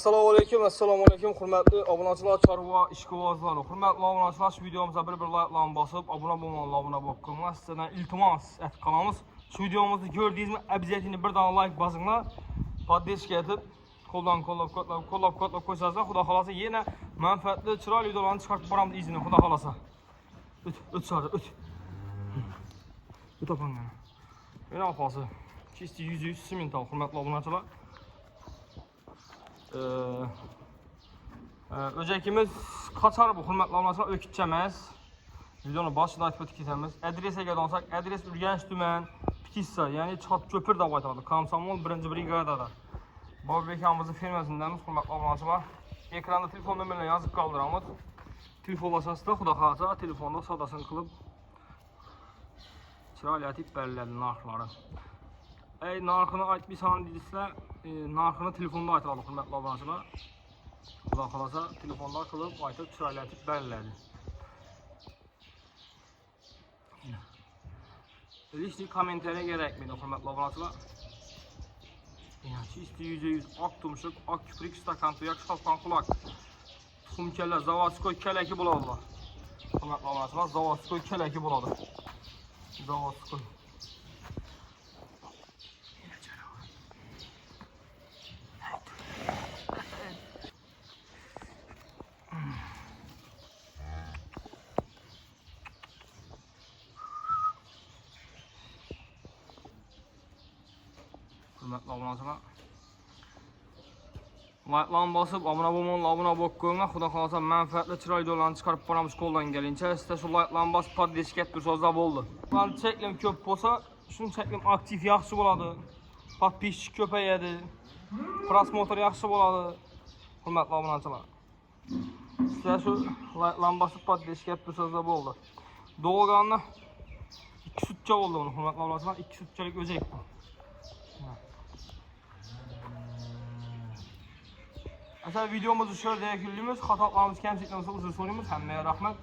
Assalomu alaykum, hurmatli obunachilar, chorva ishqibozlari. Hurmatli obunachilar, shu videomizga bir like bosib, obuna bo'lib sizdan iltimos etib qolamiz. Shu videomizni ko'rdingizmi, обязательно bir dona like bosinglar. Poddeşka etib, qo'ldan qo'llab qo'ysangizlar, xudo xolasa yana manfaatli, chiroyli videolarni chiqarib boramiz izini, xudo xolasa. O't sarı, o't. O't opanglar. Yana opasi. Чисти %100 simental, hurmatli obunachilar. Öcekimiz kaçar bu hürmetli olmasına ökütçəməz. Videonun başında aytıb ketəmiz. Adresə gəlsək, adres Ürgənç Tümən, Pitissa, yəni Çat Köpür də baytadı. Komsomol 1-ci briqadada. Babək hamımızın firmasındayız, hürmetli olmasına. Ekranda telefon nömrəni yazıb qaldıramız. Telefonlaşasında xuda xalasa telefonda sadasını qılıb çirayətib bəllədi narxları. Narxını aytmışsan dediksə, narxını telefonda aytıralım hürmetli olmasına. Xuda xalasa telefonda qılıb aytıb çirayətib bəllədi. Heç kommentlərə gərəkməydi hürmetli olmasına. Çisti %100 ak tumşuq, ak küprik, stakan tuyak, şalpan kulak. Tuxum kəllə, zavatskoy kələki buladılar. Hürmetli olmasına, zavatskoy kələki buladı. Zavatskoy. Hürmetli obunachilar, like'larni bosib, obuna bo'lib qo'yinglar. Xudo xolasa manfaatli chiroyli videolarni chiqarib boramiz qo'ldan kelincha. Sizlar shu like'larni bosib poddeşka etib tursangiz bo'ldi. Qani cheklim ko'p bo'lsa, shunchalik aktiv yaxshi bo'ladi. Podpисчик ko'payadi. Prosmotr yaxshi bo'ladi. Hurmatli obunachilar, sizlar shu like'larni bosib poddeşka etib tursangiz bo'ldi. Doğganni 2 sutcha bo'ldi buni, hurmatli obunachilar, 2 sutchalik o'zak bu. Mesela videomuzu şöyle yakınlığımız, hatalarımız, kemsiklerimizi uzun sorumuz. Hemmeye rahmet.